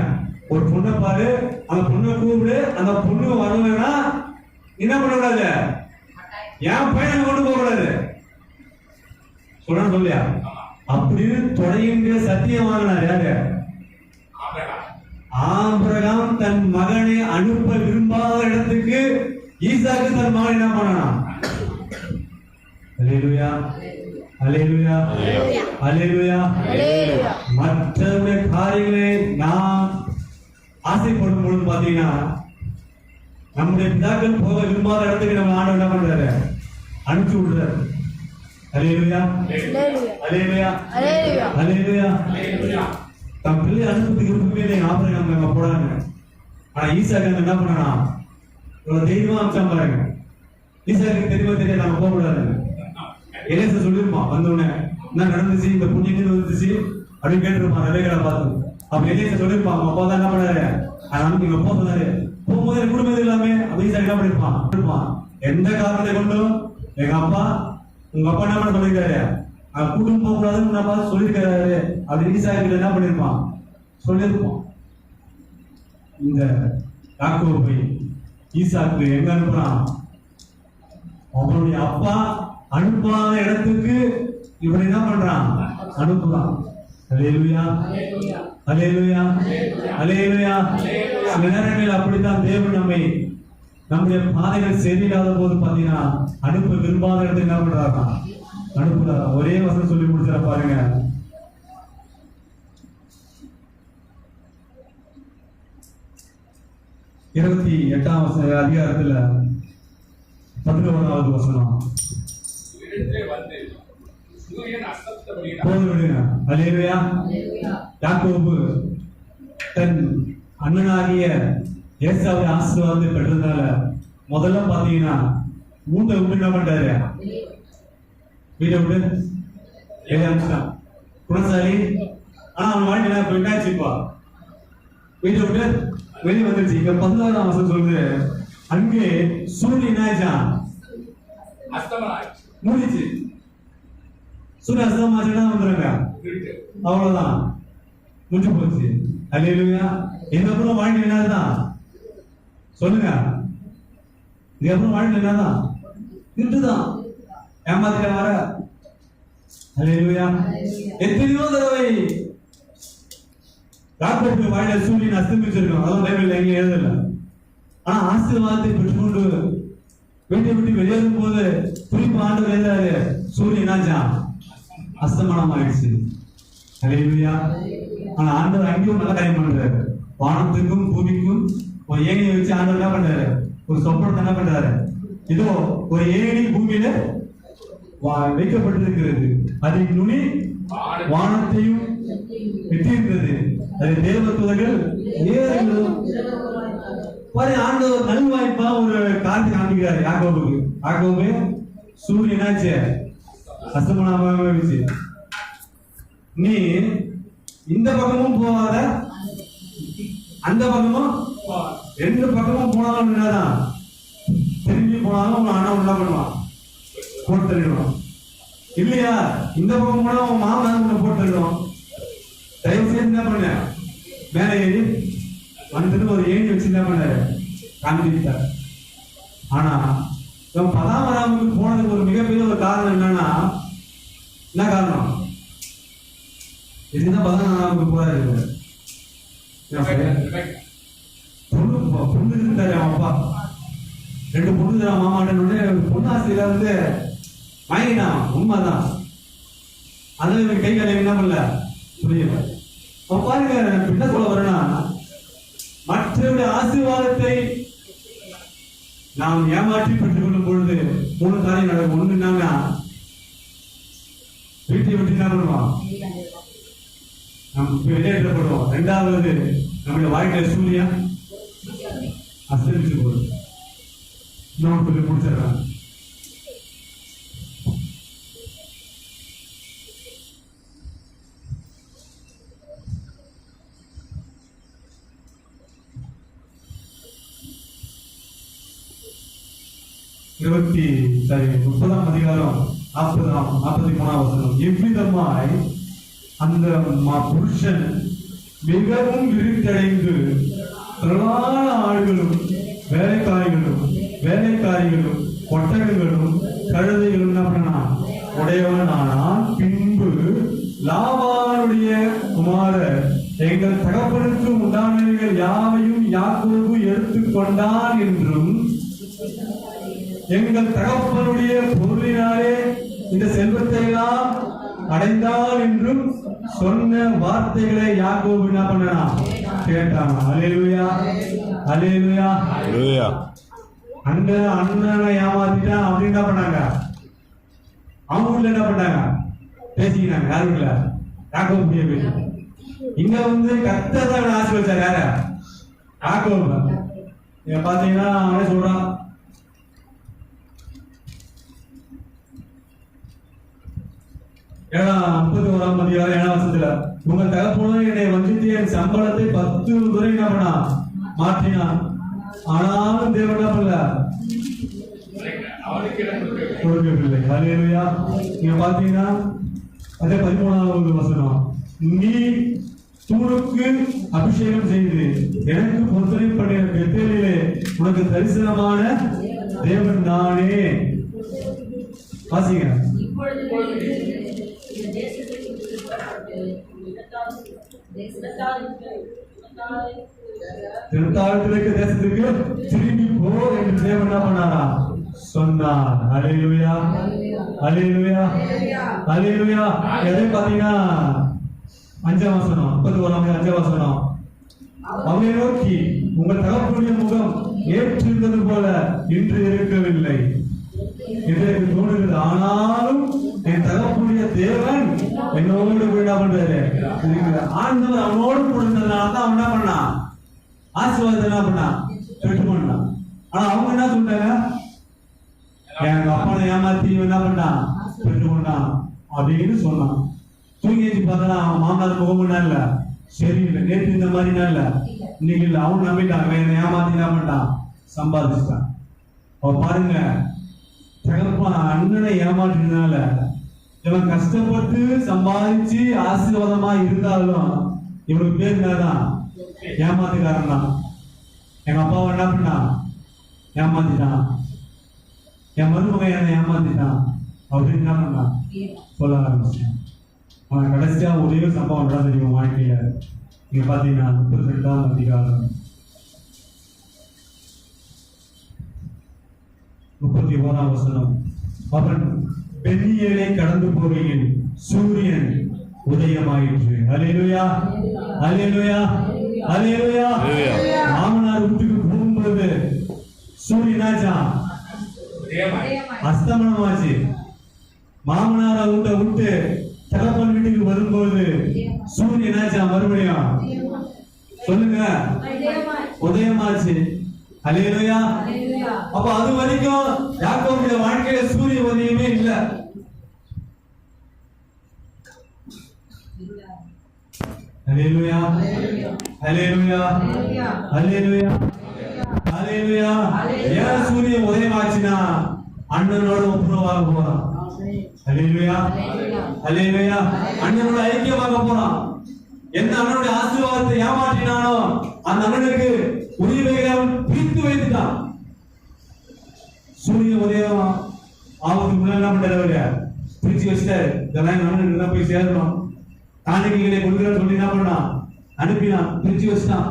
ஒரு பொண்ணை பாரு, அந்த பொண்ணை கூப்பிடு, அந்த பொண்ணு வரலன்னா என்ன பண்ண கூடாது, என் பையனை கொண்டு போக கூடாது சொல்றான். சொல்லியா? அப்படின்னு தொடங்கிய சத்தியம் வாங்கினார் யாரு? ஆபிரகாம் தன் மகனை அனுப்ப விரும்பாத இடத்துக்கு ஈசாக்கு தன் மகன் என்ன பண்ணானா? அல்லேலூயா, அல்லேலூயா, அல்லேலூயா. மற்ற காரியங்களை நாம் ஆசைப்படும் பொழுது பாத்தீங்கன்னா நம்முடைய பிதாக்கள் போக விரும்பாத இடத்துக்கு நம்ம ஆண்டவர் என்ன பண்றாரு? அனுப்பிச்சு விடுறாரு. அல்லேலூயா, அல்லேலூயா, அல்லேலூயா. தன் பிள்ளை அனுப்புறதுக்கு விருப்பமே ஆபிரகாம் நம்ம போடாங்க. ஆனா ஈசாக்கு என்ன பண்ணா? இவ்வளவு தைரியமா அனுப்பிச்சா பாருங்க. ஈசாக்கு தெரியாது நம்ம போக கூடாது. எலியேசர் சொல்லிருப்பான், வந்தோடனே என்ன நடந்துச்சு, இந்த புண்ணியம் வந்துச்சு அப்படின்னு கேட்டிருப்பான் ரெபேக்காவை பார்த்து. அப்ப எலியேசர் சொல்லிருப்பான், அவங்க அப்பா தான் என்ன பண்ணாரு, அதனால நீங்க போக சொன்னாரு, போகும்போது எனக்கு குடும்பம் இல்லாம அப்ப ஈசாக்கு என்ன பண்ணிருப்பான், எந்த காரணத்தை கொண்டும் எங்க அப்பா உங்க அப்பா என்ன பண்ண சொல்லிருக்காரு, கூட்டம் போக கூடாதுன்னு நான் பார்த்து சொல்லியிருக்காரு அப்படின்னு ஈசாக்கு என்ன பண்ணிருப்பான், சொல்லியிருப்பான். இந்த யாக்கோபு போய் ஈசாக்கு எங்க அனுப்புறான்? அவனுடைய அப்பா அனுப்பாத இடத்துக்கு இவன் என்ன பண்றான்? அனுப்புறான். அல்லேலூயா, அல்லேலூயா, அல்லேலூயா. சில நேரங்களில் அப்படித்தான் தேவன் நம்முடைய பாதைகள் சரியில்லாத போது பாத்தீங்கன்னா அனுப்ப விரும்பாத இடத்துக்கு என்ன பண்றாங்க? அனுப்புறாங்க. ஒரே வசனம் சொல்லி முடிச்சா பாருங்க. இருபத்தி 8ஆம் அதிகாரத்துல 11வது வசனம். அல்லேலூயா. யாக்கோபு தன் அண்ணனாகிய ஏசாவை ஆசீர்வாதத்தை பெற்றதுனால முதல்ல பாத்தீங்கன்னா வீட்டை விட்டு என்ன பண்றாரு? வீட்டை விட்டு வெளியே அனுப்பிச்சான். குணசாலி. ஆனா அவன் வாழ்க்கை என்னாச்சுப்பா? வீட்டை விட்டு வெளியே வந்துருச்சு. இங்க 11ஆம் வசனம் சொல்லுது, அங்கே சூரியன் என்னாச்சான்? மூடிச்சு. சூரிய அஸ்தமாச்சுன்னா வந்துருங்க, அவ்வளவுதான், முடிஞ்சு போச்சு. அல்லேலூயா. இதுக்கப்புறம் வாழ்க்கை என்னதான் சொல்லுங்க? இதுக்கப்புறம் வாழ்க்கை என்னதான்? இதுதான் ஏமாத்திட்ட வர. அல்லேலூயா. எத்தனையோ தடவை யாக்கோபு வாழ்க்கை சூரியன் அஸ்தமிச்சிருக்கோம், அதுவும் பைபிள்ல எங்கேயும் எழுதல. ஆனா ஆசீர்வாதத்தை பெற்றுக்கொண்டு வீட்டை விட்டு வெளியேறும் போது குறிப்பு ஆண்டவர் எழுதாரு, சூரியன் என்னாச்சான்? அஸ்தமனம் ஆயிடுச்சு. அல்லேலூயா. ஆனா ஆண்டவர் அங்கேயும் நல்ல காரியம் பண்றாரு. வானத்துக்கும் பூமிக்கும் ஒரு ஏணியை வச்சு ஆண்டவர் என்ன பண்றாரு? ஒரு சொப்பனத்தை என்ன பண்றாரு? இதோ ஒரு ஏணி பூமியில வைக்கப்பட்டிருக்கிறது, அதில் நுனி வானத்தையும் வெட்டியிருக்கிறது, அது தேவதூதர்கள் ஏறுகிறதும். ஆண்டவர் நல்வாய்ப்பா ஒரு காட்சி காண்பிக்கிறார் யாக்கோபுக்கு. யாக்கோபு, சூரியன் என்னாச்சு? அஸ்தமனமாச்சு. நீ இந்த பக்கமும் போகாத, அந்த பக்கமும், ரெண்டு பக்கமும் போனாலும் என்னதான்? திரும்பி போனாலும் உன் அண்ணன் என்ன பண்ணுவான்? போட்டு தள்ளிடுவான் இல்லையா? இந்த பக்கம் போனா உன் மாமனார் உன்னை போட்டு தள்ளிடுவான். தயவு செய்து என்ன பண்ண, மேல ஏறி வந்துட்டு ஒரு ஏணி வச்சு என்ன பண்ணாரு? காண்பித்தார். ஆனா இவன் பதாமராமுக்கு போனதுக்கு ஒரு மிகப்பெரிய ஒரு காரணம் என்னன்னா, என்ன காரணம்? இதுதான் பதாமராமுக்கு போறாரு. பொண்ணு இருந்தாரு அவன் அப்பா, ரெண்டு பொண்ணு தர மாமாட்ட பொண்ணாசிரியர் வந்து வாங்கினான். உண்மைதான். அதான் இவன் கை காலை என்ன பண்ணல, புரியல. அவன் பாருங்க என்ன சொல்ல வரேன்னா, மற்றவருடைய ஆசீர்வாதத்தை நாம் ஏமாற்றி பெற்றுக் கொள்ளும் பொழுது 3 காரியம் நடக்கும். ஒண்ணு என்னன்னா, வீட்டை விட்டு என்ன பண்ணுவான்? நம்ம வெளியேற்றப்படுவோம். 2வது நம்முடைய வாழ்க்கையில சூரியன் அஸ்தமிச்சு போடும். இன்னொன்று சொல்லி முடிச்சிடுறேன். முப்பதாம் அதிகாரம் 43ஆம் வசனம். எவ்விதமாய் அந்த புருஷன் மிகவும் விருத்தடைந்து திரளான ஆடுகளும் வேலைக்காரிகளும் ஒட்டகங்களும் கழுதைகளும் என்ன பண்ணா உடையவன் ஆனான். பின்பு லாபானுடைய குமாரர் எங்கள் தகப்பனுக்கு உண்டானவைகள் யாவையும் யாக்கோபு எடுத்துக்கொண்டான் என்றும் எங்கள் தகப்பனுடைய பொருளினாலே இந்த செல்வத்தை எல்லாம் அடைந்தான் என்றும் சொன்ன வார்த்தைகளை யாக்கோபு என்ன பண்ணா கேட்டான். அல்லேலூயா, அல்லேலூயா, அல்லேலூயா. அந்த அண்ணனை ஏமாத்திட்டான் அப்படின்னு என்ன பண்ணாங்க? அவங்க வீட்டுல என்ன பண்ணாங்க? பேசிக்கினாங்க. யாரு வீட்டுல? யாக்கோபு பேசி. இங்க வந்து கர்த்தர் தான் ஆசீர்வதிச்சார். யார? யாக்கோபு. நீங்க பாத்தீங்கன்னா அவனே சொல்றான், ஏன்னா 31ஆம் அதிகாரம் 7ஆம் வசனத்துல, உங்கள் தகப்பனும் என்னை வஞ்சித்து என் சம்பளத்தை 10 முறை என்ன பண்ணா மாற்றினான். ஆனாலும் தேவன் என்ன பண்ணல, கொடுக்கவில்லை. அல்லேலூயா. நீங்க பாத்தீங்கன்னா அதே 13ஆவது வசனம், நீ தூணுக்கு அபிஷேகம் செய்து எனக்கு பொருத்தனை பண்ணின பெத்தேலிலே உனக்கு தரிசனமான தேவன் நானே. வாசிங்க. தேசத்துக்கு திரும்பி போ என்று தேவன் என்ன பண்ணாரா சொன்னார். அல்லேலூயா, அல்லேலூயா, அல்லேலூயா. எதை பாத்தீங்கன்னா 5ஆம் வசனம், 31ஆம் 5ஆம் வசனம், அவனை நோக்கி உங்கள் தகப்பனுடைய முகம் ஏற்றிருந்தது போல இன்று இருக்கவில்லை என்று எனக்கு தோணுகிறது. ஆனாலும் என் தகப்பனுடைய தேவன் என்னோடு விடா பண்றாரு. ஆண்டவர் அவனோடு கொடுத்ததுனாலதான் அவன் என்ன பண்ணான், ஆசீர்வாதத்தை என்ன பண்ணான், பெற்று பண்ணான். ஆனா அவங்க என்ன சொல்றாங்க, எங்க அப்பனை ஏமாத்தி என்ன பண்ணான், பெற்று கொண்டான் அப்படின்னு சொன்னான். தூங்கி வச்சு பார்த்தா அவன் மாமனார் முகமுன்னா இல்ல, சரி இல்லை, நேற்று இந்த மாதிரினா இல்ல, இன்னைக்கு இல்ல. அவன் நம்பிட்டான், என்னை ஏமாத்தி என்ன பண்ணான், சம்பாதிச்சிட்டான். அவ பாருங்க, தகப்பன் அண்ணனை ஏமாற்றினால இவன் கஷ்டப்பட்டு சம்பாதிச்சு ஆசீர்வாதமா இருந்தாலும் இவனுக்கு பேர் என்னதான், ஏமாத்துக்காரன் தான். எங்க அப்பாவை என்ன பண்ணான், ஏமாத்திட்டான், என் மருமகன் என்னை ஏமாத்திட்டான் அப்படின்னு என்ன பண்ணான் சொல்ல ஆரம்பிச்சான். அவன் கடைசியா ஒரே சம்பவம் தான் தெரியும் வாழ்க்கையில. நீங்க பாத்தீங்கன்னா 32ஆம் அதிகாரம் 31ஆம் வசனம், அவன் பென்னியேலை கடந்து போகையில் சூரியன் உதயமாயிற்று. அல்லேலூயா, அல்லேலூயா, அல்லேலூயா. மாமனார் வீட்டுக்கு போகும்போது சூரியனாச்சா அஸ்தமனமாச்சு. மாமனார வீட்டை விட்டு தகப்பன் வீட்டுக்கு வரும்போது சூரியனாச்சா மறுபடியும் சொல்லுங்க, உதயமாச்சு. அல்லேலூயா. அப்ப அது வரைக்கும் யாக்கோபுடைய வாழ்க்கையில சூரிய உதயமே இல்ல. அல்லேலூயா, அல்லேலூயா, அல்லேலூயா, அல்லேலூயா. ஏன் சூரிய உதயமாச்சுன்னா அண்ணனோட ஒப்புரவாக போறான். அல்லேலூயா, அல்லேலூயா. அண்ணனோட ஐக்கியமாக போறான். எந்த அண்ணனுடைய ஆசீர்வாதத்தை ஏமாற்றினானோ அந்த அண்ணனுக்கு உரிமைகளை அவன் பிரித்து வைத்துட்டான். சூரிய உதயம் ஆவதுக்கு முன்னாடி என்ன பண்றாரு, பிரிச்சு வச்சுட்டாரு. இதெல்லாம் அண்ணனுக்கு தான் போய் சேரணும், காணிக்கைகளை கொடுக்குற சொல்லி என்ன பண்ணான், அனுப்பினான், பிரிச்சு வச்சுட்டான்.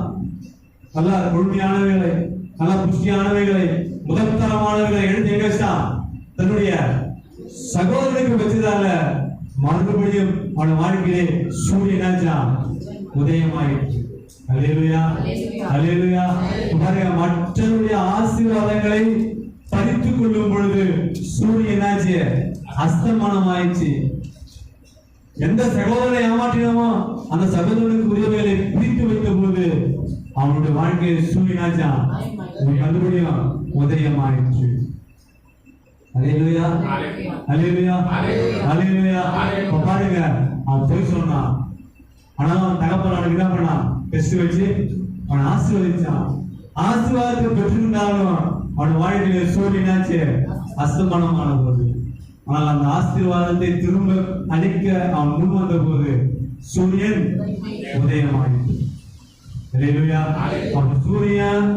நல்லா கொழுமையானவைகளை, நல்லா புஷ்டியானவைகளை, முதற்தரமானவைகளை எடுத்து எங்க வச்சான், தன்னுடைய சகோதரனுக்கு வச்சதால மறுபடியும் அவன வாழ்க்கையிலே சூரியனாச்சான் உதயமாயிற்று. அல்லேலூயா, அல்லேலூயா. பாருங்க, மற்றவருடைய ஆசீர்வாதங்களை பறித்துக் கொள்ளும் பொழுது சூரியனாச்சு அஸ்தமனம் ஆயிடுச்சு. எந்த சகோதரனை ஏமாற்றினமோ அந்த சகோதரனுக்கு உதவிகளை பிரித்து வைத்த போது அவனுடைய வாழ்க்கையை சூரியனாச்சா மறுபடியும் உதயமாயிற்று. அல்லேலூயா, அல்லேலூயா, அல்லேலூயா. இப்ப பாருங்க, அவன் போய் சொன்னான். ஆனா அவன் தகப்பன் அவனுக்கு என்ன பண்ணான்? டெஸ்ட் வச்சு அவன் ஆசீர்வதிச்சான். ஆசீர்வாதத்தை பெற்றிருந்தாலும் அவன் வாழ்க்கையில சூரியனாச்சு அஸ்தமனமான போது, ஆனால் அந்த ஆசீர்வாதத்தை திரும்ப அளிக்க அவன் முன் வந்த போது சூரியன் உதயமாயிற்று. அல்லேலூயா. அப்ப சூரியன்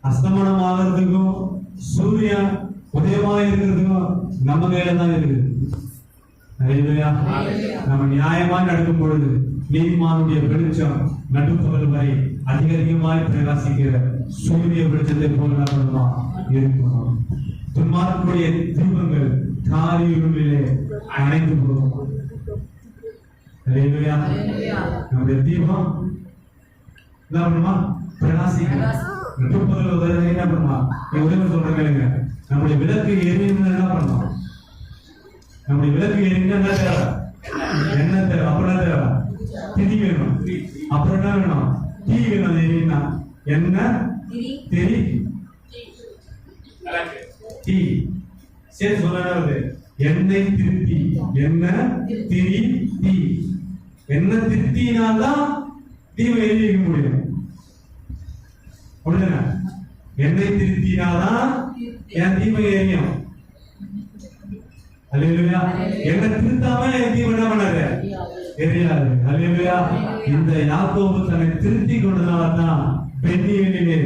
அஸ்தமனம் ஆகிறதுக்கும் சூரியன் உதயமாக இருக்கிறதுக்கும் நம்ம கையில தான் இருக்குது. அல்லேலூயா. நம்ம நியாயமா நடக்கும் பொழுது நீதிமானுடைய வெளிச்சம் நடுப்பகல் வரை அதிகமாய் பிரகாசிக்கிற சூரிய வெளிச்சத்தை போல நம்ம இருக்கணும். துன்மார்க்குடைய தீபங்கள் காரியிருளிலே அணைந்து போகும். அல்லேலூயா. நம்முடைய தீபம் என்ன பண்ணுமா? பிரகாசிக்கணும். நடுப்பகல் வரை என்ன பண்ணுமா? உதவி சொல்றேன் கேளுங்க. நம்முடைய விளக்கு எரியணும். என்ன பண்ணணும்? நம்முடைய விளக்கு எரியணும். என்ன தேவை? என்ன தேவை? அப்புறம் என்ன தேவை? திரி வேணும். அப்புறம் என்ன வேணும்? தீ வேணும். எரியனா என்ன? திரி, தீ. சரி சொல்றது எண்ணெய் திருப்தி, என்ன திரி, தீ. என்ன திருப்தினால்தான் தீவை எரிய முடியும். அப்படிதானே? எண்ணெய் திருப்தினால்தான் என் தீமை எரியும். அல்லேலூயா. என்ன திருத்தாம என் தீமை என்ன பண்ணாரு? எரியாது. அல்லேலூயா. இந்த யாக்கோபு தன்னை திருத்தி கொண்டதால்தான் பெண்ணியலிலே